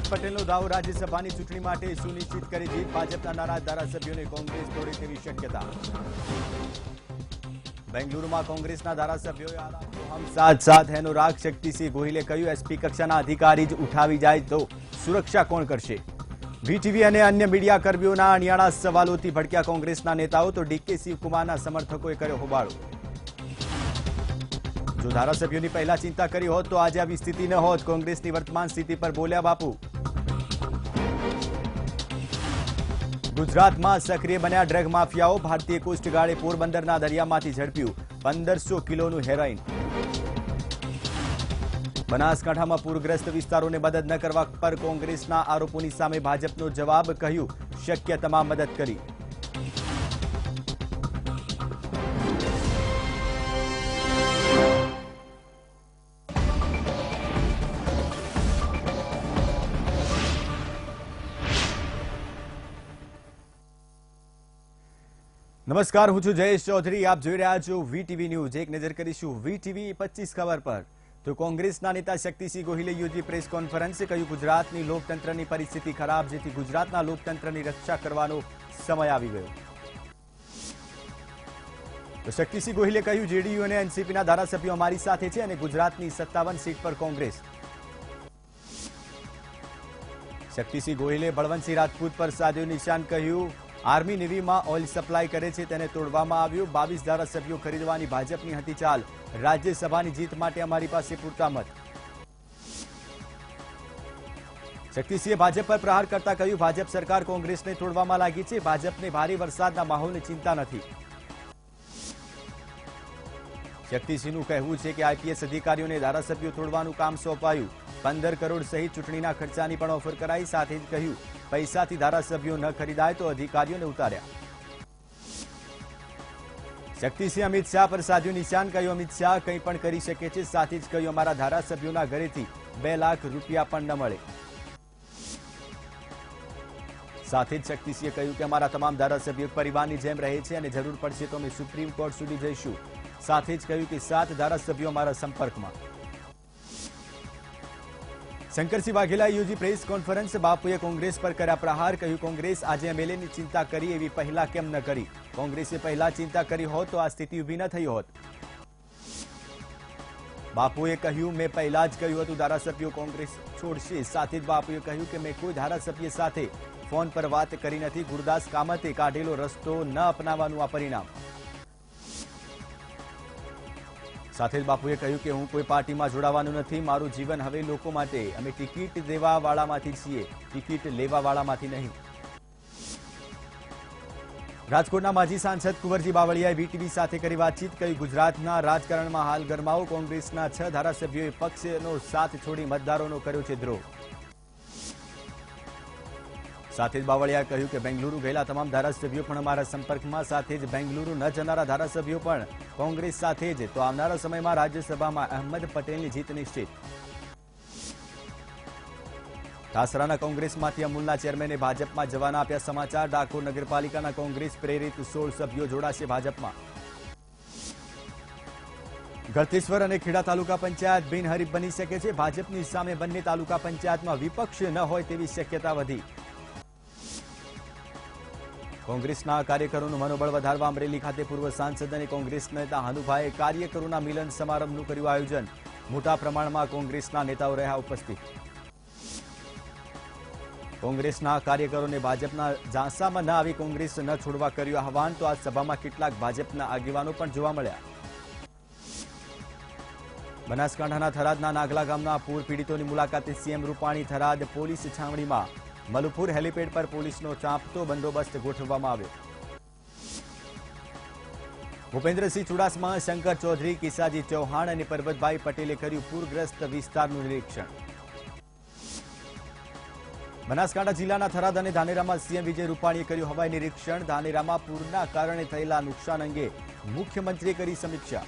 અહેમદ પટેલનો દાવો રાજ્યસભાની ચૂંટણી માટે સુનિશ્ચિત કરી જીત ભાજપના નારાજ ધારાસભ્યોને કોંગ્રેસ તોડે તેવી શક્યતા બેંગલુરુમાં કોંગ્રેસના ધારાસભ્યોએ આરામ્યો હમ સાથ સાથ હેનો રાગ શક્તિસિંહ ગોહિલે કહ્યું એસપી કક્ષાના અધિકારી જ ઉઠાવી જાય તો સુરક્ષા કોણ કરશે વીટીવી અને અન્ય મીડિયા કર્મીઓના અણિયાળા સવાલોથી ભડક્યા કોંગ્રેસના નેતાઓ તો ડીકે શિવકુમારના સમર્થકોએ કર્યો હોબાળો જો ધારાસભ્યોની પહેલા ચિંતા કરી હોત તો આજે આવી સ્થિતિ ન હોત કોંગ્રેસની વર્તમાન સ્થિતિ પર બોલ્યા બાપુ ગુજરાતમાં સક્રિય બન્યા ડ્રગ માફિયાઓ ભારતીય કોસ્ટગાર્ડે પોરબંદરના દરિયામાંથી ઝડપ્યું 1500 કિલોનું હેરોઇન બનાસકાંઠામાં પૂરગ્રસ્ત વિસ્તારોને મદદ ન કરવા પર કોંગ્રેસના આરોપોની સામે ભાજપનો જવાબ કહ્યું શક્ય તમામ મદદ કરી નમસ્કાર હું છું જયેશ ચૌધરી આપ જોઈ રહ્યા છો વીટીવી ન્યૂઝ એક નજર કરીશું વીટીવી 25 ખબર પર તો કોંગ્રેસના નેતા શક્તિસિંહ ગોહિલે યોજી પ્રેસ કોન્ફરન્સે કહ્યું ગુજરાતની લોકતંત્રની પરિસ્થિતિ ખરાબ જેથી ગુજરાતના લોકતંત્રની રક્ષા કરવાનો સમય આવી ગયો તો શક્તિસિંહ ગોહિલે કહ્યું જેડીયુ અને એનસીપીના ધારાસભ્યો અમારી સાથે છે અને ગુજરાતની 57 સીટ પર કોંગ્રેસ શક્તિસિંહ ગોહિલે બળવંતસિંહ રાજપૂત પર સાધ્યું નિશાન કહ્યું આર્મી નેવીમાં ઓઇલ સપ્લાય કરે છે તેને તોડવામાં આવ્યું 22 ધારાસભ્યો ખરીદવાની ભાજપની હતી ચાલ રાજ્યસભાની જીત માટે અમારી પાસે પૂરતા મત શક્તિસિંહે ભાજપ પર પ્રહાર કરતા કહ્યું ભાજપ સરકાર કોંગ્રેસને તોડવામાં લાગી છે ભાજપને ભારે વરસાદના માહોલની ચિંતા નથી શક્તિસિંહનું કહેવું છે કે આઈપીએસ અધિકારીઓને ધારાસભ્યો તોડવાનું કામ સોંપાયું 15 કરોડ સહિત ચૂંટણીના ખર્ચાની પણ ઓફર કરાઈ સાથે જ કહ્યું પૈસાથી ધારાસભ્યો ન ખરીદાય તો અધિકારીઓને ઉતાર્યા શક્તિસિંહ અમિત શાહ પર સાધ્યું નિશાન કહ્યું અમિત શાહ કંઈ પણ કરી શકે છે સાથે જ કહ્યું અમારા ધારાસભ્યોના ઘરેથી 2 લાખ રૂપિયા પણ ન મળે સાથે જ શક્તિસિંહે કહ્યું કે અમારા તમામ ધારાસભ્યો પરિવારની જેમ રહે છે અને જરૂર પડશે તો અમે સુપ્રીમ કોર્ટ સુધી જઈશું સાથે જ કહ્યું કે 7 ધારાસભ્યો અમારા સંપર્કમાં શંકરસિંહ વાઘેલાએ યોજી પ્રેસ કોન્ફરન્સ બાપુએ કોંગ્રેસ પર કર્યા પ્રહાર કહ્યું કોંગ્રેસ આજે એમએલએની ચિંતા કરી એવી પહેલા કેમ ન કરી કોંગ્રેસે પહેલા ચિંતા કરી હોત તો આ સ્થિતિ ઊભી ન થઈ હોત બાપુએ કહ્યું મેં પહેલા જ કહ્યું હતું ધારાસભ્યો કોંગ્રેસ છોડશે સાથે જ બાપુએ કહ્યું કે મેં કોઈ ધારાસભ્ય સાથે ફોન પર વાત કરી નથી ગુરદાસ કામતે કાઢેલો રસ્તો ન અપનાવવાનું આ પરિણામ સાથે જ બાપુએ કહ્યું કે હું કોઈ પાર્ટીમાં જોડાવાનું નથી મારું જીવન હવે લોકો માટે અમે ટિકિટ દેવાવાળામાંથી છીએ ટિકિટ લેવાવાળામાંથી નહીં રાજકોટના માજી સાંસદ કુંવરજી બાવળિયાએ વીટીવી સાથે કરી વાતચીત કહ્યું ગુજરાતના રાજકારણમાં હાલ ગરમાવો કોંગ્રેસના 6 ધારાસભ્યોએ પક્ષનો સાથ છોડી મતદારોનો કર્યો છે દ્રોહ સાથે જ બાવળિયાએ કહ્યું કે બેંગલુરુ ગયેલા તમામ ધારાસભ્યો પણ અમારા સંપર્કમાં સાથે જ બેંગલુરુ ન જનારા ધારાસભ્યો પણ કોંગ્રેસ સાથે જ તો આવનારા સમયમાં રાજ્યસભામાં અહેમદ પટેલની જીત નિશ્ચિત ઠાસરાના કોંગ્રેસમાંથી અમૂલના ચેરમેને ભાજપમાં જવાના આપ્યા સમાચાર ડાકોર નગરપાલિકાના કોંગ્રેસ પ્રેરિત 16 સભ્યો જોડાશે ભાજપમાં ગળતેશ્વર અને ખેડા તાલુકા પંચાયત બિનહરીફ બની શકે છે ભાજપની સામે બંને તાલુકા પંચાયતમાં વિપક્ષ ન હોય તેવી શક્યતા વધી કોંગ્રેસના કાર્યકરોનું મનોબળ વધારવા અમરેલી ખાતે પૂર્વ સાંસદ અને કોંગ્રેસ નેતા હનુભાઈએ કાર્યકરોના મિલન સમારંભનું કર્યું આયોજન મોટા પ્રમાણમાં કોંગ્રેસના નેતાઓ રહ્યા ઉપસ્થિત કોંગ્રેસના કાર્યકરોને ભાજપના ઝાંસામાં ન આવી કોંગ્રેસ ન છોડવા કર્યું આહવાન તો આ સભામાં કેટલાક ભાજપના આગેવાનો પણ જોવા મળ્યા બનાસકાંઠાના થરાદના નાગલા ગામના પૂર પીડિતોની મુલાકાતે સીએમ રૂપાણી થરાદ પોલીસ છાવણીમાં મલુપુર હેલીપેડ પર પોલીસનો ચાંપતો બંદોબસ્ત ગોઠવવામાં આવ્યો ભૂપેન્દ્રસિંહ ચુડાસમા શંકર ચૌધરી કિસાજી ચૌહાણ અને પરબતભાઈ પટેલે કર્યું પૂરગ્રસ્ત વિસ્તારનું નિરીક્ષણ બનાસકાંઠા જિલ્લાના થરાદ અને ધાનેરામાં સીએમ વિજય રૂપાણીએ કર્યું હવાઈ નિરીક્ષણ ધાનેરામાં પૂરના કારણે થયેલા નુકસાન અંગે મુખ્યમંત્રીએ કરી સમીક્ષા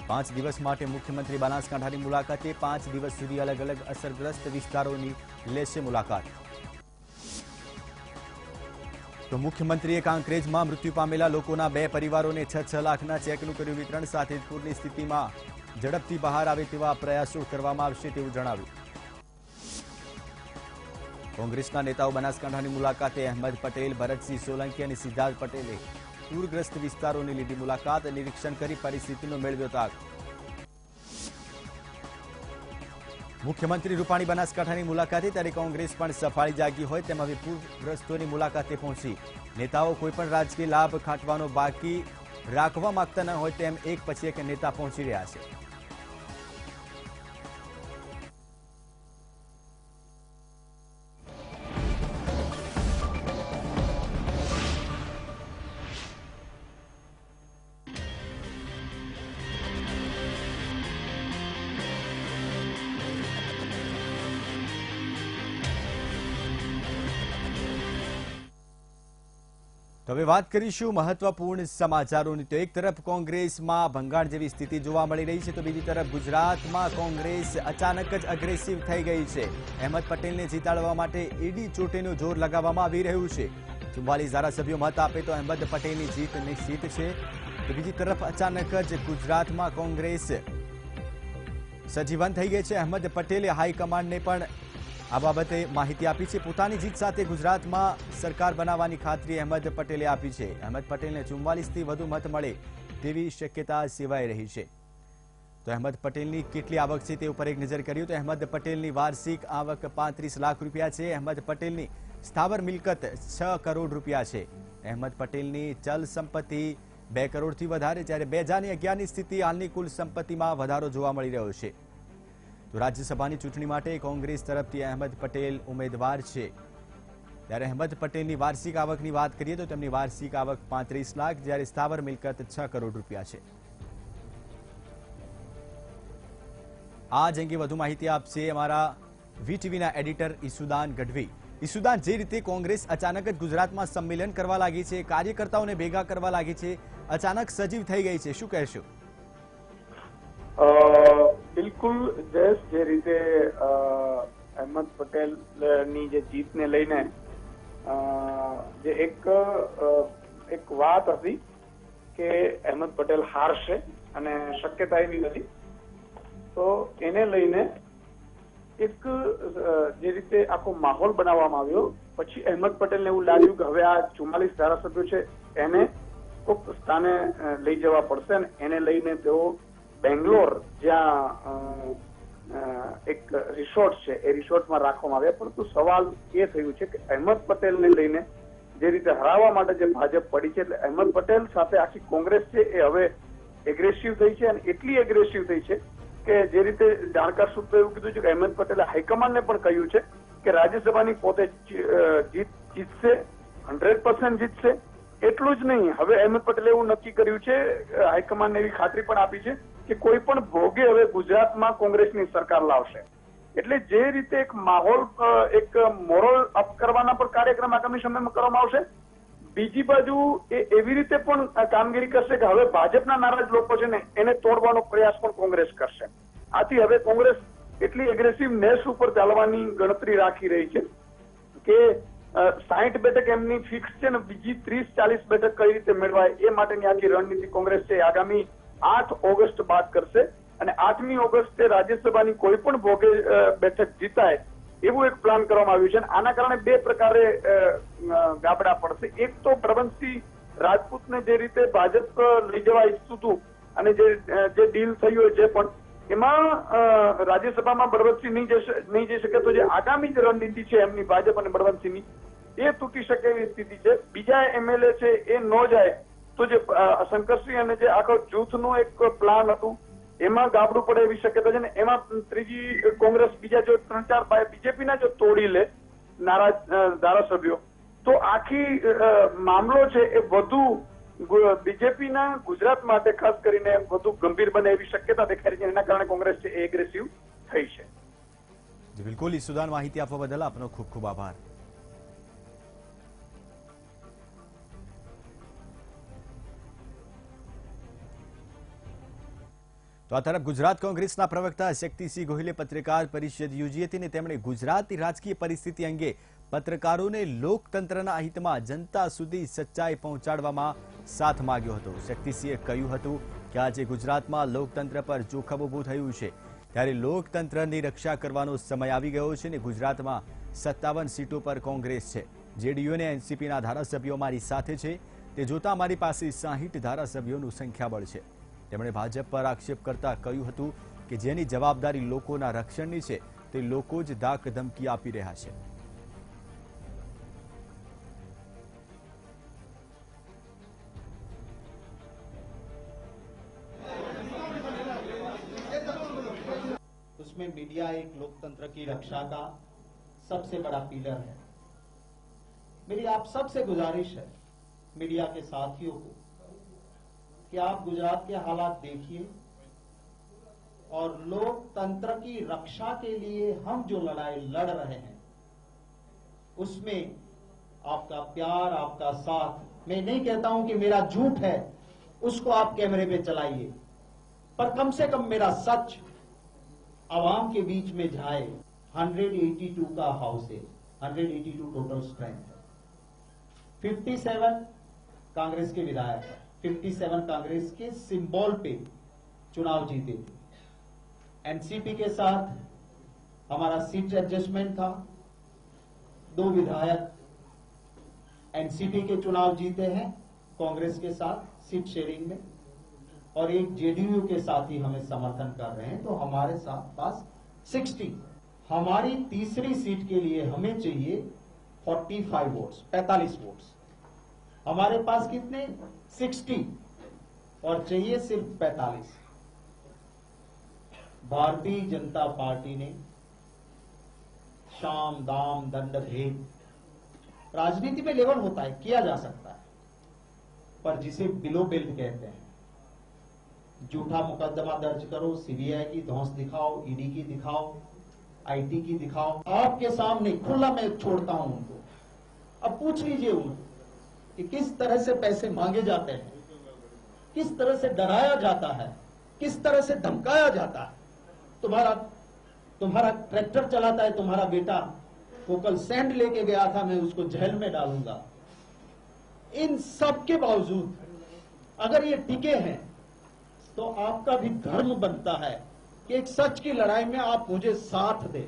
5 દિવસ માટે મુખ્યમંત્રી બનાસકાંઠાની મુલાકાતે 5 દિવસ સુધી અલગ અલગ અસરગ્રસ્ત વિસ્તારોની લેશે મુલાકાત તો મુખ્યમંત્રીએ કાંકરેજમાં મૃત્યુ પામેલા લોકોના 2 પરિવારોને 6 લાખના ચેકનું કર્યું વિતરણ સાથે પૂરની સ્થિતિમાં ઝડપથી બહાર આવે તેવા પ્રયાસો કરવામાં આવશે તેવું જણાવ્યું કોંગ્રેસના નેતાઓ બનાસકાંઠાની મુલાકાતે અહેમદ પટેલ, ભરતસિંહ સોલંકી અને સિદ્ધાર્થ પટેલે પૂરગ્રસ્ત વિસ્તારોની લીધી મુલાકાત, નિરીક્ષણ કરી પરિસ્થિતિનો મેળવ્યો તાગ. મુખ્યમંત્રી રૂપાણી બનાસકાંઠાની મુલાકાતે, ત્યારે કોંગ્રેસ પણ સફાળી જાગી હોય તેમ હવે પૂરગ્રસ્તોની મુલાકાતે પહોંચી. નેતાઓ કોઈપણ રાજકીય લાભ ખાટવાનો બાકી રાખવા માંગતા ન હોય તેમ એક પછી એક નેતા પહોંચી રહ્યા છે. તો હવે વાત કરીશું મહત્વપૂર્ણ સમાચારોની. તો એક તરફ કોંગ્રેસમાં ભંગાણ જેવી સ્થિતિ જોવા મળી રહી છે, તો બીજી તરફ ગુજરાતમાં કોંગ્રેસ અચાનક જ અગ્રેસિવ થઈ ગઈ છે. અહેમદ પટેલને જીતાડવા માટે ઈડી ચોટેનું જોર લગાવવામાં આવી રહ્યું છે. 44 ધારાસભ્યો મત આપે તો અહેમદ પટેલની જીત નિશ્ચિત છે. તો બીજી તરફ અચાનક જ ગુજરાતમાં કોંગ્રેસ સજીવન થઈ ગઈ છે. અહેમદ પટેલે હાઈકમાન્ડને પણ આ બાબતે માહિતી આપી છે. પોતાની જીત સાથે ગુજરાતમાં સરકાર બનાવવાની ખાતરી અહેમદ પટેલે આપી છે. અહેમદ પટેલને 44થી વધુ મત મળે તેવી શક્યતા સેવાઈ રહી છે. તો અહેમદ પટેલની કેટલી આવક છે તે ઉપર એક નજર કરીએ તો અહેમદ પટેલની વાર્ષિક આવક 35 લાખ રૂપિયા છે. અહેમદ પટેલની સ્થાવર મિલકત 6 કરોડ રૂપિયા છે. અહેમદ પટેલની ચલ સંપત્તિ 2 કરોડથી વધારે, જ્યારે 2011ની સ્થિતિ હાલની કુલ સંપત્તિમાં વધારો જોવા મળી રહ્યો છે. તો રાજ્યસભાની ચૂંટણી માટે કોંગ્રેસ તરફથી અહેમદ પટેલ ઉમેદવાર છે. ત્યારે અહેમદ પટેલની વાર્ષિક આવકની વાત કરીએ તો તેમની વાર્ષિક આવક 35 લાખ, જ્યારે સ્થાવર મિલકત 6 કરોડ રૂપિયા છે. આ જ અંગે વધુ માહિતી આપશે અમારા વીટીવીના એડિટર ઈસુદાન ગઢવી. ઈસુદાન, જે રીતે કોંગ્રેસ અચાનક જ ગુજરાતમાં સંમેલન કરવા લાગી છે, કાર્યકર્તાઓને ભેગા કરવા લાગી છે, અચાનક સજીવ થઈ ગઈ છે, શું કહેશો? બિલકુલ જયેશ, જે રીતે અહેમદ પટેલની જે જીતને લઈને જે એક વાત હતી કે અહેમદ પટેલ હારશે અને શક્યતા એવી નથી, તો એને લઈને એક જે રીતે આખો માહોલ બનાવવામાં આવ્યો. પછી અહેમદ પટેલને એવું લાગ્યું કે હવે આ 44 ધારાસભ્યો છે એને કોઈક સ્થાને લઈ જવા પડશે અને એને લઈને તેઓ બેંગ્લોર, જ્યાં એક રિસોર્ટ છે, એ રિસોર્ટમાં રાખવામાં આવ્યા. પરંતુ સવાલ એ થયું છે કે અહેમદ પટેલને લઈને જે રીતે હરાવવા માટે જે ભાજપ પડી છે, એટલે અહેમદ પટેલ સાથે આખી કોંગ્રેસ છે એ હવે એગ્રેસિવ થઈ છે. અને એટલી એગ્રેસિવ થઈ છે કે જે રીતે જાણકાર સૂત્રોએ એવું કીધું છે કે અહેમદ પટેલે હાઈકમાન્ડને પણ કહ્યું છે કે રાજ્યસભાની પોતે જીતશે, 100% જીતશે. એટલું જ નહીં, હવે અહેમદ પટેલે એવું નક્કી કર્યું છે, હાઈકમાન્ડને એવી ખાતરી પણ આપી છે કે કોઈ પણ ભોગે હવે ગુજરાતમાં કોંગ્રેસની સરકાર લાવશે. એટલે જે રીતે એક માહોલ, એક મોરલ અપ કરવાના પણ કાર્યક્રમ આગામી સમયમાં કરવામાં આવશે. બીજી બાજુ એ એવી રીતે પણ કામગીરી કરશે કે હવે ભાજપના નારાજ લોકો છે ને એને તોડવાનો પ્રયાસ પણ કોંગ્રેસ કરશે. આથી હવે કોંગ્રેસ એટલી એગ્રેસિવ નેસ ઉપર ચાલવાની ગણતરી રાખી રહી છે કે 60 બેઠક એમની ફિક્સ છે ને બીજી 30-40 બેઠક કઈ રીતે મેળવાય એ માટેની આખી રણનીતિ કોંગ્રેસ છે આગામી 8 ઓગસ્ટ બાદ કરશે. અને 8મી ઓગસ્ટે રાજ્યસભાની કોઈ પણ ભોગે બેઠક જીતાય એવું એક પ્લાન કરવામાં આવ્યું છે. આના કારણે બે પ્રકારે ગાબડા પડશે. એક તો પ્રબંધસિંહ રાજપૂતને જે રીતે ભાજપ લઈ જવા ઈચ્છતું હતું અને જે ડીલ થઈ હોય છે, પણ એમાં રાજ્યસભામાં બળવંતસિંહ નહીં જઈ શકે, તો જે આગામી જે રણનીતિ છે એમની ભાજપ અને બળવંતસિંહની, એ તૂટી શકે એવી સ્થિતિ છે. બીજા એમએલએ છે એ ન જાય તો જે શંકરસિંહ અને જે આખો જૂથનું એક પ્લાન હતું એમાં ગાબડું પડે એવી શક્યતા છે. ને એમાં ત્રીજી કોંગ્રેસ બીજા જો 3-4 બીજેપીના જો તોડી લે નારાજ ધારાસભ્યો, તો આખી મામલો છે એ વધુ બીજેપીના ગુજરાત માટે ખાસ કરીને વધુ ગંભીર બને એવી શક્યતા દેખાઈ રહી છે. એના કારણે કોંગ્રેસ છે એ એગ્રેસિવ થઈ છે. બિલકુલ, ઈસુદાન, માહિતી આપવા બદલ આપનો ખૂબ ખૂબ આભાર. તો આ તરફ ગુજરાત કોંગ્રેસના પ્રવક્તા શક્તિસિંહ ગોહિલે પત્રકાર પરિષદ યોજી હતી અને તેમણે ગુજરાતની રાજકીય પરિસ્થિતિ અંગે પત્રકારોને લોકતંત્રના હિતમાં જનતા સુધી સચ્ચાઈ પહોંચાડવામાં સાથ માંગ્યો હતો. શક્તિસિંહે કહ્યું હતું કે આજે ગુજરાતમાં લોકતંત્ર પર જોખમ ઊભું થયું છે, ત્યારે લોકતંત્રની રક્ષા કરવાનો સમય આવી ગયો છે અને ગુજરાતમાં 57 સીટો પર કોંગ્રેસ છે. જેડીયુ અને એનસીપીના ધારાસભ્યો મારી સાથે છે. તે જોતા મારી પાસે 60 ધારાસભ્યોનું સંખ્યાબળ છે. તેમણે ભાજપ પર આક્ષેપ કરતા કહ્યું હતું કે જેની જવાબદારી લોકોના રક્ષણની છે તે લોકો જ ધાક ધમકી આપી રહ્યા છે. उसमें मीडिया एक लोकतंत्र की रक्षा का सबसे बड़ा पिलर है. मेरी आप सबसे गुजारिश है मीडिया के साथियों को कि आप गुजरात के हालात देखिए और लोकतंत्र की रक्षा के लिए हम जो लड़ाई लड़ रहे हैं उसमें आपका प्यार, आपका साथ, मैं नहीं कहता हूं कि मेरा झूठ है उसको आप कैमरे पे चलाइए, पर कम से कम मेरा सच आवाम के बीच में जाए. 182 का हाउस है, 182 टोटल स्ट्रेंथ है. 57 कांग्रेस के विधायक है, 57 कांग्रेस के सिंबल पे चुनाव जीते थे. एनसीपी के साथ हमारा सीट एडजस्टमेंट था. 2 विधायक एनसीपी के चुनाव जीते हैं कांग्रेस के साथ सीट शेयरिंग में, और एक जेडीयू के साथ ही हमें समर्थन कर रहे हैं. तो हमारे साथ पास 60. हमारी तीसरी सीट के लिए हमें चाहिए 45 वोट्स, 45 वोट्स. हमारे पास कितने? 60 और चाहिए सिर्फ 45. भारतीय जनता पार्टी ने शाम दाम दंड भेद, राजनीति में लेवल होता है, किया जा सकता है, पर जिसे बिलो बेल्ट कहते हैं, झूठा मुकदमा दर्ज करो, सीबीआई की धौंस दिखाओ, ईडी की दिखाओ, आईटी की दिखाओ, आपके सामने खुला मैं छोड़ता हूं उनको. अब पूछ लीजिए उनको कि किस तरह से पैसे मांगे जाते हैं, किस तरह से डराया जाता है, किस तरह से धमकाया जाता है. तुम्हारा ट्रैक्टर चलाता है तुम्हारा बेटा, वो कल सैंड लेके गया था, मैं उसको जेल में डालूंगा. इन सब के बावजूद अगर ये टिके हैं तो आपका भी धर्म बनता है कि एक सच की लड़ाई में आप मुझे साथ दें.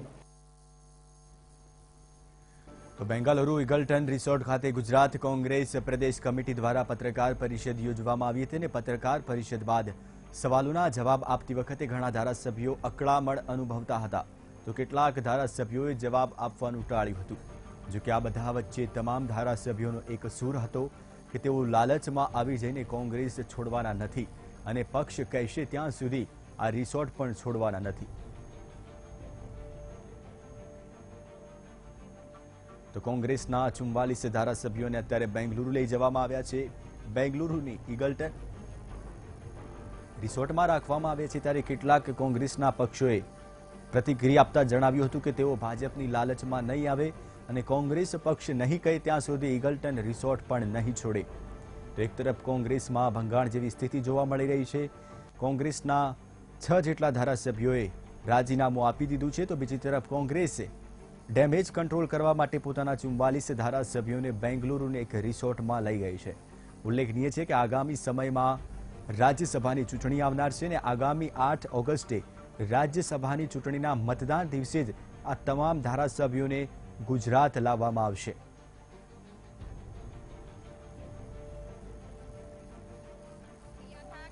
તો બેંગાલુરુ ઇગલ્ટન રિસોર્ટ ખાતે ગુજરાત કોંગ્રેસ પ્રદેશ કમિટી દ્વારા પત્રકાર પરિષદ યોજવામાં આવી હતી અને પત્રકાર પરિષદ બાદ સવાલોના જવાબ આપતી વખતે ઘણા ધારાસભ્યો અકળામણ અનુભવતા હતા, તો કેટલાક ધારાસભ્યોએ જવાબ આપવાનું ટાળ્યું હતું. જો કે આ બધા વચ્ચે તમામ ધારાસભ્યોનો એક સૂર હતો કે તેઓ લાલચમાં આવી જઈને કોંગ્રેસ છોડવાના નથી અને પક્ષ કહેશે ત્યાં સુધી આ રિસોર્ટ પણ છોડવાના નથી. તો કોંગ્રેસના 44 ધારાસભ્યોને અત્યારે બેંગલુરુ લઈ જવામાં આવ્યા છે. બેંગલુરુની ઇગલ્ટન રિસોર્ટમાં રાખવામાં આવ્યા છે, ત્યારે કેટલાક કોંગ્રેસના પક્ષોએ પ્રતિક્રિયા આપતા જણાવ્યું હતું કે તેઓ ભાજપની લાલચમાં નહીં આવે અને કોંગ્રેસ પક્ષ નહીં કહે ત્યાં સુધી ઇગલ્ટન રિસોર્ટ પણ નહીં છોડે. તો એક તરફ કોંગ્રેસમાં ભંગાણ જેવી સ્થિતિ જોવા મળી રહી છે. કોંગ્રેસના 6 જેટલા ધારાસભ્યોએ રાજીનામું આપી દીધું છે, તો બીજી તરફ કોંગ્રેસે ડેમેજ કંટ્રોલ કરવા માટે પોતાના 44 ધારાસભ્યોને બેંગલુરુને એક રિસોર્ટમાં લઈ ગઈ છે. ઉલ્લેખનીય છે કે આગામી સમયમાં રાજ્યસભાની ચૂંટણી આવનાર છે અને આગામી 8 ઓગસ્ટે રાજ્યસભાની ચૂંટણીના મતદાન દિવસે જ આ તમામ ધારાસભ્યોને ગુજરાત લાવવામાં આવશે.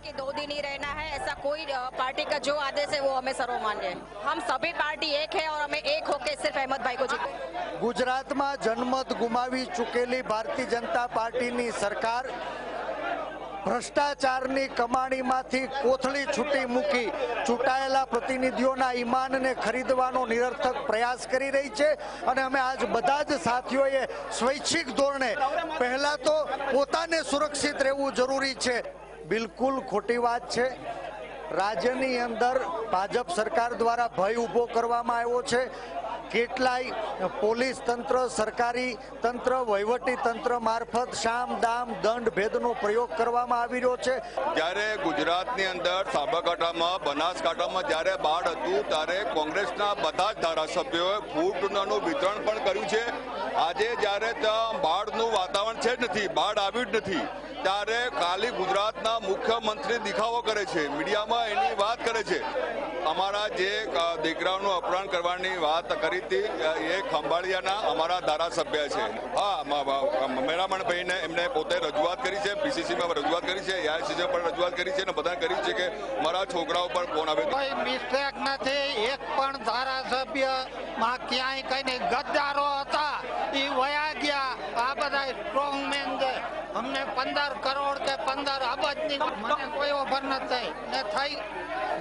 कि 2 दिन ही रहना है, ऐसा कोई पार्टी का जो आदेश है वो हमें सर्वमान्य है. हम सभी पार्टी एक है और हमें एक होकर सिर्फ अहमद भाई को जीते. ગુજરાતમાં જનમત ગુમાવી ચૂકેલી ભારતીય જનતા પાર્ટીની સરકાર ભ્રષ્ટાચારની કમાણીમાંથી કોથળી છૂટી મૂકી ચૂંટાયેલા પ્રતિનિધિઓના ઈમાનને ખરીદવાનો નિરર્થક પ્રયાસ કરી રહી છે. અને અમે આજ બધા જ સાથીઓએ સ્વૈચ્છિક ધોરણે પહેલા તો પોતાને સુરક્ષિત રહેવું જરૂરી છે. બિલકુલ ખોટી વાત છે. રાજ્યની અંદર ભાજપ સરકાર દ્વારા ભય ઊભો કરવામાં આવ્યો છે. કેટલાય પોલીસ તંત્ર, સરકારી તંત્ર, વહીવટી તંત્ર મારફત શામ દામ દંડ ભેદનો પ્રયોગ કરવામાં આવી રહ્યો છે. જ્યારે ગુજરાતની અંદર સાબરકાંઠામાં, બનાસકાંઠામાં જ્યારે બાઢ હતું ત્યારે કોંગ્રેસના બધા જ ધારાસભ્યોએ ફૂડનું વિતરણ પણ કર્યું છે આજે જ્યારે ત્યાં બાઢનું વાતાવરણ છે જ નથી, બાઢ આવ્યું જ નથી, ત્યારે ખાલી ગુજરાતના મુખ્યમંત્રી દેખાવો કરે છે, મીડિયામાં એની વાત કરે છે. અમારા જે દીકરાઓનું અપહરણ કરવાની વાત કરી હતી એ ખંભાળિયાના અમારા ધારાસભ્ય છે. હા, મેરામણભાઈને એમને પોતે રજૂઆત કરી છે, પીસીસીમાં રજૂઆત કરી છે, એઆઈસીસી પર રજૂઆત કરી છે અને બધાને કરી છે કે મારા છોકરાઓ પર ફોન આવે. કોઈ મિસ્ટેક નથી. એક પણ ધારાસભ્યમાં ક્યાંય કઈ નહીં. ગદ્દારો હતા એ વયા ગયા. આ બધા સ્ટ્રોંગ મેન છે. અમને 15 કરોડ કે 15 અબજની મને કોઈ ઓફર નથી ને થઈ.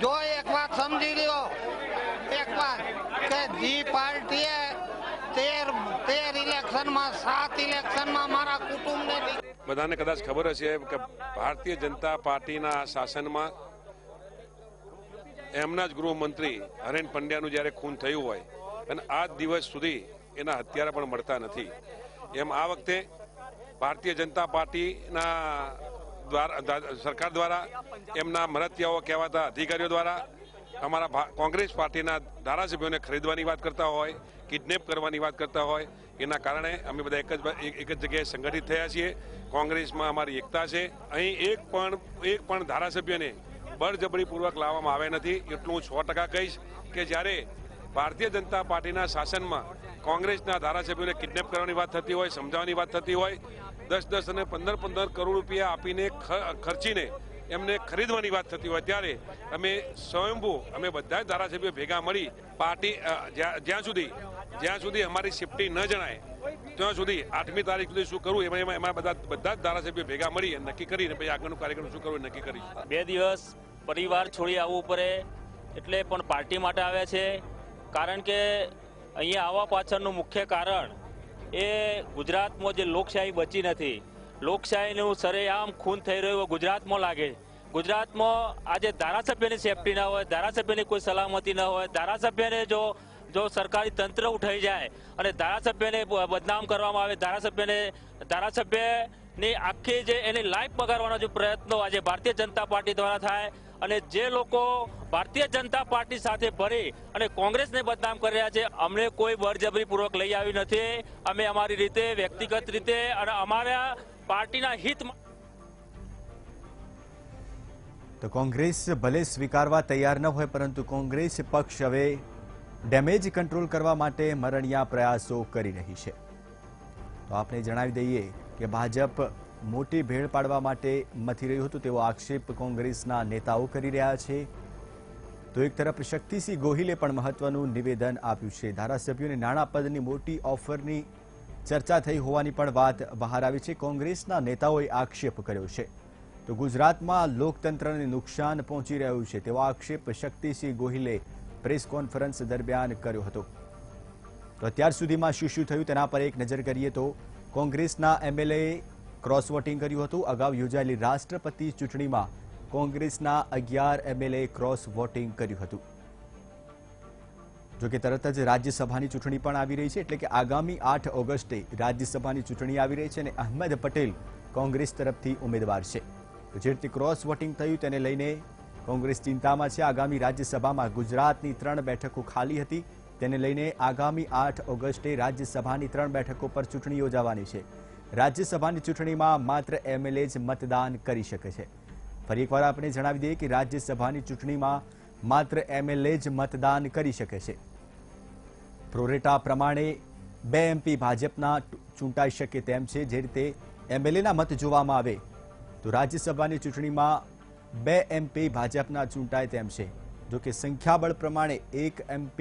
જો એક વાત સમજી લ્યો, એક વાત કે જી પાર્ટીએ 13 ઇલેક્શનમાં 7 ઇલેક્શનમાં મારા કુટુંબને બધાને કદાચ ખબર હશે કે ભારતીય જનતા પાર્ટીના શાસનમાં એમના જ ગૃહમંત્રી હરેન પંડ્યાનું જ્યારે ખૂન થયું હોય અને આજ દિવસ સુધી એના હત્યારા પણ મળતા નથી. એમ આ વખતે ભારતીય જનતા પાર્ટીના સરકાર દ્વારા એમના મરતિયાઓ કહેવાતા અધિકારીઓ દ્વારા અમારા કોંગ્રેસ પાર્ટીના ધારાસભ્યોને ખરીદવાની વાત કરતા હોય, કિડનેપ કરવાની વાત કરતા હોય, એના કારણે અમે બધા એક જ જગ્યાએ સંગઠિત થયા છીએ. કોંગ્રેસમાં અમારી એકતા છે. અહીં એક પણ ધારાસભ્યને બળજબરીપૂર્વક લાવવામાં આવે નથી. એટલું હું 100% કહીશ કે જ્યારે ભારતીય જનતા પાર્ટીના શાસનમાં કોંગ્રેસના ધારાસભ્યોને કિડનેપ કરવાની વાત થતી હોય, સમજાવવાની વાત થતી હોય, 10-10 અને 15-15 કરોડ રૂપિયા આપીને ખર્ચીને એમને ખરીદવાની વાત થતી હોય, ત્યારે અમે સ્વયંભૂ અમે બધા જ ધારાસભ્યો ભેગા મળી પાર્ટી જ્યાં સુધી અમારી સેફટી ન જણાય ત્યાં સુધી 8મી તારીખ સુધી શું કરવું એમાં બધા જ ધારાસભ્યો ભેગા મળી નક્કી કરીને પછી આગળનું કાર્યક્રમ શું કરવું નક્કી કરીશું. 2 દિવસ પરિવાર છોડી આવવું પડે એટલે પણ પાર્ટી માટે આવ્યા છે. કારણ કે અહીંયા આવવા પાછળનું મુખ્ય કારણ એ ગુજરાતમાં જે લોકશાહી બચી નથી, લોકશાહીનું સરેઆમ ખૂન થઈ રહ્યું ગુજરાતમાં લાગે. ગુજરાતમાં આજે ધારાસભ્યની સેફટી ના હોય, ધારાસભ્યની કોઈ સલામતી ન હોય, ધારાસભ્યને જો સરકારી તંત્ર ઉઠાઈ જાય અને ધારાસભ્યને બદનામ કરવામાં આવે, ધારાસભ્યની આખી જે એની લાઈફ બગાડવાના જે પ્રયત્નો આજે ભારતીય જનતા પાર્ટી દ્વારા થાય અને જે લોકો ભારતીય જનતા પાર્ટી સાથે ભળી અને કોંગ્રેસને બદનામ કરી રહ્યા છે, અમને કોઈ બળજબરીપૂર્વક લઈ આવી નથી. અમે અમારી રીતે વ્યક્તિગત રીતે અને અમારા પાર્ટીના હિતમાં. તો કોંગ્રેસ ભલે સ્વીકારવા તૈયાર ન હોય, પરંતુ કોંગ્રેસ પક્ષ હવે ડેમેજ કંટ્રોલ કરવા માટે મરણિયા પ્રયાસો કરી રહી છે. તો આપણે જણાવી દઈએ કે ભાજપ મોટી ભેળ પાડવા માટે મથી રહ્યું હતું તેવો આક્ષેપ કોંગ્રેસના નેતાઓ કરી રહ્યા છે. તો એક તરફ શક્તિસિંહ ગોહિલે પણ મહત્વનું નિવેદન આપ્યું છે. ધારાસભ્યોને નાણાં પદની મોટી ઓફરની ચર્ચા થઈ હોવાની પણ વાત બહાર આવી છે. કોંગ્રેસના નેતાઓએ આક્ષેપ કર્યો છે. તો ગુજરાતમાં લોકતંત્રને નુકસાન પહોંચી રહ્યું છે તેવો આક્ષેપ શક્તિસિંહ ગોહિલે પ્રેસ કોન્ફરન્સ દરમિયાન કર્યો હતો. તો અત્યાર સુધીમાં શું થયું તેના પર એક નજર કરીએ તો કોંગ્રેસના એમએલએ ક્રોસ વોટિંગ કર્યું હતું. અગાઉ યોજાયેલી રાષ્ટ્રપતિ ચૂંટણીમાં કોંગ્રેસના 11 એમએલએ ક્રોસ વોટિંગ કર્યું હતું. જોકે તરત જ રાજ્યસભાની ચૂંટણી પણ આવી રહી છે, એટલે કે આગામી 8 ઓગસ્ટે રાજ્યસભાની ચૂંટણી આવી રહી છે અને અહેમદ પટેલ કોંગ્રેસ તરફથી ઉમેદવાર છે. તો જે રીતે ક્રોસ વોટિંગ થયું તેને લઈને કોંગ્રેસ ચિંતામાં છે. આગામી રાજ્યસભામાં ગુજરાતની 3 બેઠકો ખાલી હતી, તેને લઈને આગામી 8 ઓગસ્ટે રાજ્યસભાની 3 બેઠકો પર ચૂંટણી યોજાવાની છે. રાજ્યસભાની ચૂંટણીમાં માત્ર એમએલએ જ મતદાન કરી શકે છે. ફરી એકવાર આપણે જણાવી દઈએ કે રાજ્યસભાની ચૂંટણીમાં માત્ર એમએલએ જ મતદાન કરી શકે છે. પ્રોરેટા પ્રમાણે 2 MP ભાજપના ચૂંટાઈ શકે તેમ છે. જે રીતે એમએલએના મત જોવામાં આવે તો રાજ્યસભાની ચૂંટણીમાં 2 MP ભાજપના ચૂંટાય તેમ છે. જોકે સંખ્યાબળ પ્રમાણે 1 MP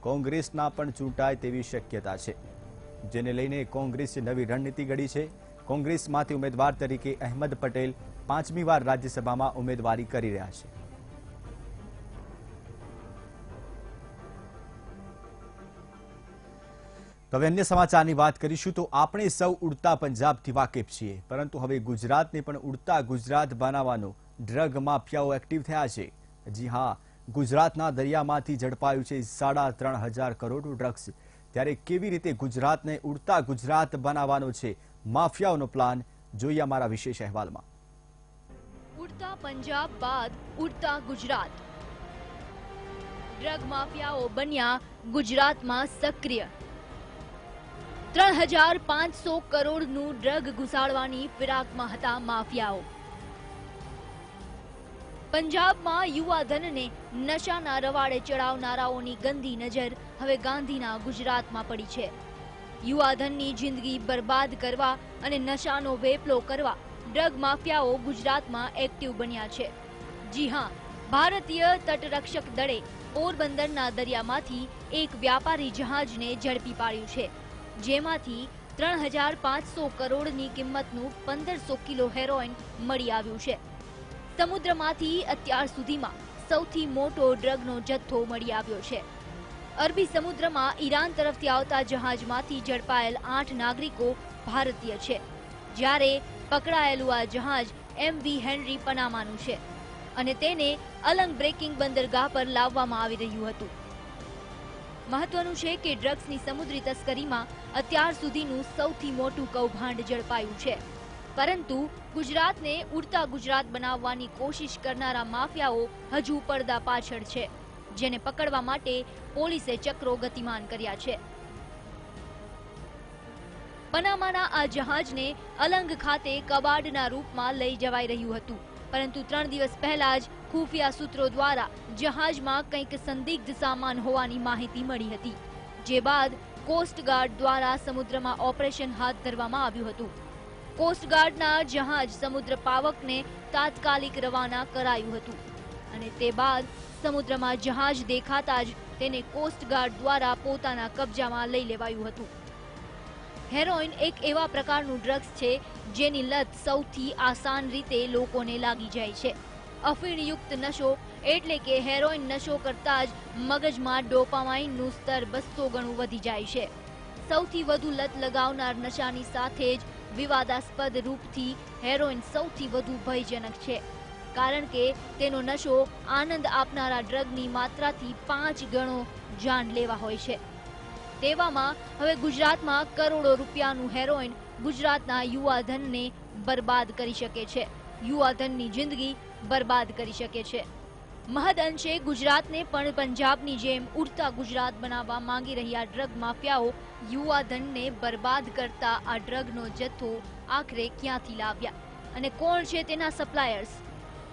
કોંગ્રેસના પણ ચૂંટાય તેવી શક્યતા છે, જેને લઈને કોંગ્રેસે નવી રણનીતિ ઘડી છે. કોંગ્રેસમાંથી ઉમેદવાર તરીકે અહેમદ પટેલ 5મી વાર રાજ્યસભામાં ઉમેદવારી કરી રહ્યા છે. તો હવે અન્ય સમાચારની વાત કરીશું. તો આપણે સૌ ઉડતા પંજાબથી વાકેફ છીએ, પરંતુ હવે ગુજરાતને પણ ઉડતા ગુજરાત બનાવવાનો ડ્રગ માફિયાઓ એક્ટિવ થયા છે. જી હા, ગુજરાતના દરિયામાંથી ઝડપાયું છે 3,500 કરોડનું ડ્રગ્સ. ત્યારે કેવી રીતે ગુજરાતને ઉડતા ગુજરાત બનાવવાનો છે માફિયાઓનો પ્લાન, જોઈએ અમારા વિશેષ અહેવાલમાં. ઉડતા પંજાબ બાદ ઉડતા ગુજરાત. ડ્રગ માફિયાઓ બન્યા ગુજરાતમાં સક્રિય. 3,500 કરોડનું ડ્રગ ઘુસાડવાની ફિરાકમાં હતા માફિયાઓ. પંજાબમાં યુવાધનને નશાના રવાડે ચડાવનારાઓની ગંદી નજર હવે ગાંધીના ગુજરાતમાં પડી છે. યુવાધનની જિંદગી બરબાદ કરવા અને નશાનો વેપલો કરવા ડ્રગ માફિયાઓ ગુજરાતમાં એક્ટિવ બન્યા છે. જી હા, ભારતીય તટરક્ષક દળે પોરબંદરના દરિયામાંથી એક વ્યાપારી જહાજને ઝડપી પાડ્યું છે, જેમાંથી 3,500 કરોડની કિંમતનું 1,500 કિલો હેરોઇન મળી આવ્યું છે. સમુદ્રમાંથી અત્યાર સુધીમાં સૌથી મોટો ડ્રગનો જથ્થો મળી આવ્યો છે. અરબી સમુદ્રમાં ઈરાન તરફથી આવતા જહાજમાંથી ઝડપાયેલ 8 નાગરિકો ભારતીય છે, જ્યારે પકડાયેલું આ જહાજ MV હેનરી પનામાનું છે અને તેને અલંગ બ્રેકિંગ બંદરગાહ પર લાવવામાં આવી રહ્યું હતું. મહત્વનું છે કે ડ્રગ્સની સમુદ્રી તસ્કરીમાં અત્યાર સુધીનું સૌથી મોટું કૌભાંડ ઝડપાયું છે, પરંતુ ગુજરાતને ઉડતા ગુજરાત બનાવવાની કોશિશ કરનારા માફિયાઓ હજુ પડદા પાછળ છે, જેને પકડવા માટે પોલીસે ચક્રો ગતિમાન કર્યા છે. પનામાના આ જહાજને અલંગ ખાતે કબાડના રૂપમાં લઈ જવાઈ રહ્યું હતું, પરંતુ 3 દિવસ પહેલા જ ખુફિયા સૂત્રો દ્વારા જહાજમાં કંઈક સંદિગ્ધ સામાન હોવાની માહિતી મળી હતી, જે બાદ કોસ્ટગાર્ડ દ્વારા સમુદ્રમાં ઓપરેશન હાથ ધરવામાં આવ્યું હતું. કોસ્ટગાર્ડના જહાજ સમુદ્ર પાવકને તાત્કાલિક રવાના કરાયું હતું અને તે બાદ સમુદ્રમાં જહાજ દેખાતા જ તેને કોસ્ટગાર્ડ દ્વારા પોતાના કબજામાં લઈ લેવાયું હતું. હેરોઇન એક એવા પ્રકારનું ડ્રગ્સ છે જેની લત સૌથી આસાન રીતે લોકોને લાગી જાય છે. અફીણયુક્ત નશો એટલે કે હેરોઇન નશો કરતા જ મગજમાં ડોપામાઇનનું સ્તર 200 ગણું વધી જાય છે. સૌથી વધુ લત લગાવનાર નશાની સાથે જ વિવાદાસ્પદ રૂપથી હેરોઇન સૌથી વધુ ભયજનક છે, કારણ કે તેનો નશો આનંદ આપનારા ડ્રગની માત્રાથી 5 ગણો જાનલેવા હોય છે. તેવામાં હવે ગુજરાતમાં કરોડો રૂપિયાનું હેરોઇન ગુજરાતના યુવાધનને બરબાદ કરી શકે છે, યુવાધનની જિંદગી બરબાદ કરી શકે છે. મહદઅંશે ગુજરાતને પણ પંજાબની જેમ ઉડતા ગુજરાત બનાવવા માંગી રહ્યા ડ્રગ માફિયાઓ યુવાધનને બરબાદ કરતા આ ડ્રગનો જથ્થો આખરે ક્યાંથી લાવ્યા અને કોણ છે તેના સપ્લાયર્સ?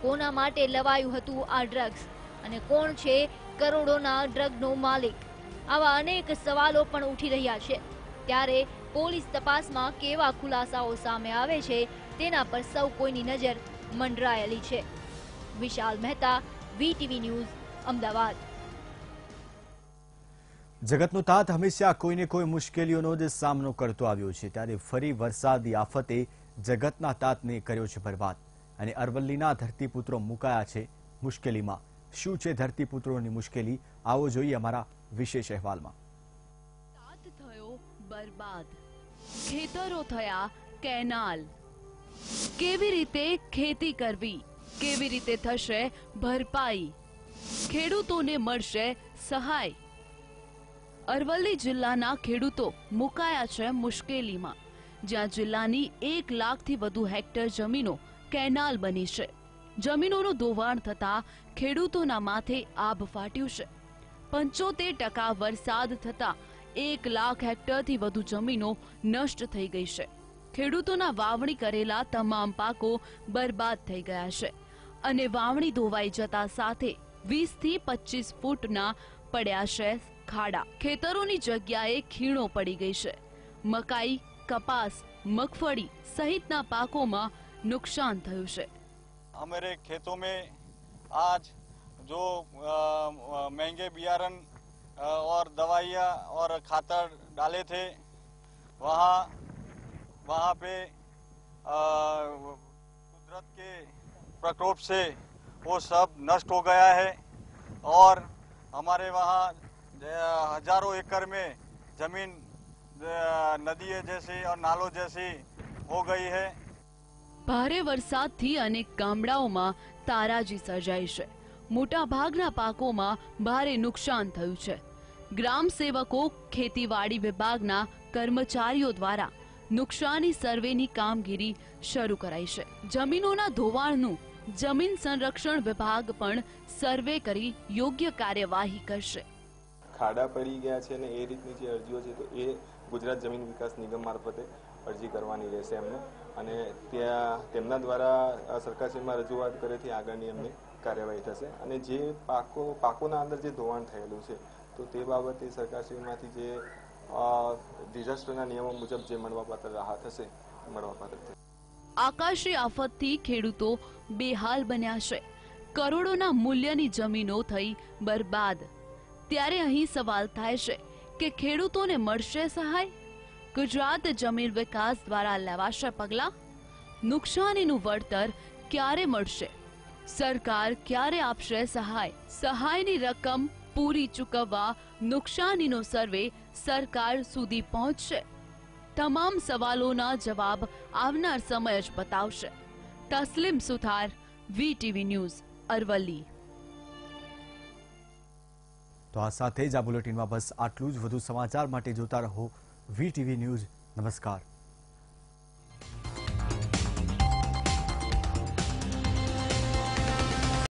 કોના માટે લવાયું હતું આ ડ્રગ્સ અને કોણ છે કરોડોના ડ્રગનો માલિક? આવા અનેક સવાલો પણ ઉઠી રહ્યા છે. ત્યારે પોલીસ તપાસમાં કેવા ખુલાસાઓ સામે આવે છે તેના પર સૌ કોઈની નજર મંડરાયેલી છે. વિશાલ મહેતા, VTV ન્યૂઝ, અમદાવાદ. જગતનો તાત હંમેશા કોઈને કોઈ મુશ્કેલીઓનો જ સામનો કરતો આવ્યો છે, ત્યારે ફરી વરસાદી આફતે જગતના તાતને કર્યો છે બરબાદ અને અરવલ્લીના ધરતીપુત્રો મુકાયા છે મુશ્કેલીમાં. શું છે ધરતીપુત્રોની મુશ્કેલી? આવો જોઈએ અમારા વિશેષ અહેવાલમાં. તાત થયો બરબાદ, ખેતરો થયા કેનાલ. કેવી રીતે ખેતી કરવી, કેવી રીતે થશે ભરપાઈ, ખેડૂતોને મળશે સહાય? અરવલ્લી જિલ્લાના ખેડૂતો મુકાયા છે મુશ્કેલીમાં, જ્યાં જિલ્લાની 1 લાખથી વધુ હેક્ટર જમીનો કેનાલ બની છે. જમીનોનું ધોવાણ થતા ખેડૂતોના માથે આભ ફાટ્યું છે. 75% વરસાદ થતા 1 લાખ હેક્ટરથી વધુ જમીનો નષ્ટ થઈ ગઈ છે. ખેડૂતોના વાવણી કરેલા તમામ પાકો બરબાદ થઈ ગયા છે અને વાવણી ધોવાઈ જતા સાથે 20 થી 25 ફૂટના પડ્યા છે ખાડા. ખેતરોની જગ્યાએ ખીણો પડી ગઈ છે. મકાઈ, કપાસ, મગફળી સહિતના પાકોમાં नुकसान થયું છે. हमारे खेतों में आज जो महंगे बियारण और दवाइयाँ और खातर डाले थे वहाँ पे कुदरत के प्रकोप से वो सब नष्ट हो गया है और हमारे वहाँ हजारों एकड़ में जमीन नदी जैसी और नालों जैसी हो गई है. ભારે વરસાદથી અનેક ગામડાઓમાં તારાજી સર્જાઈ છે. મોટા ભાગના પાકોમાં ભારે નુકસાન થયું છે. ગ્રામ સેવકો, ખેતીવાડી વિભાગના કર્મચારીઓ દ્વારા નુકસાની સર્વેની કામગીરી શરૂ કરાઈ છે. જમીનોના ધોવાણનું જમીન સંરક્ષણ વિભાગ પણ સર્વે કરી યોગ્ય કાર્યવાહી કરશે. ખાડા પડી ગયા છે અને એ રીતની જે અરજીઓ છે તો એ ગુજરાત જમીન વિકાસ નિગમ મારફતે અરજી કરવાની રહેશે એમને અને ત્યાં તેમના દ્વારા સરકારશ્રીમાં રજૂઆત કરેથી આગળની એમની કાર્યવાહી થશે અને જે પાકોના અંદર જે ધોવાણ થયેલું છે તો તે બાબતે સરકારશ્રીમાંથી જે ડિઝાસ્ટરના નિયમો મુજબ જે મળવાપાત્ર રાહત હશે મળવાપાત્ર થશે. આકાશી આફતથી ખેડૂતો બેહાલ બન્યા છે. કરોડોના મૂલ્યની જમીનો થઈ બરબાદ. ત્યારે અહીં સવાલ થાય છે કે ખેડૂતોને મળશે સહાય? ગુજરાત જમીન વિકાસ દ્વારા લેવાશે પગલાં? નુકસાનીનું વળતર ક્યારે મળશે? સરકાર ક્યારે આપશે સહાય? સહાયની રકમ પૂરી ચૂકવવા નુકસાનીનો સર્વે સરકાર સુધી પહોંચશે? તમામ સવાલોના જવાબ આવનાર સમય જ બતાવશે. તસ્લીમ સુથાર, VTV ન્યૂઝ, અરવલ્લી. તો આ સાથે જ આ બુલેટિનમાં બસ આટલું જ. વધુ સમાચાર માટે જોતા રહો VTV ન્યૂઝ. નમસ્કાર.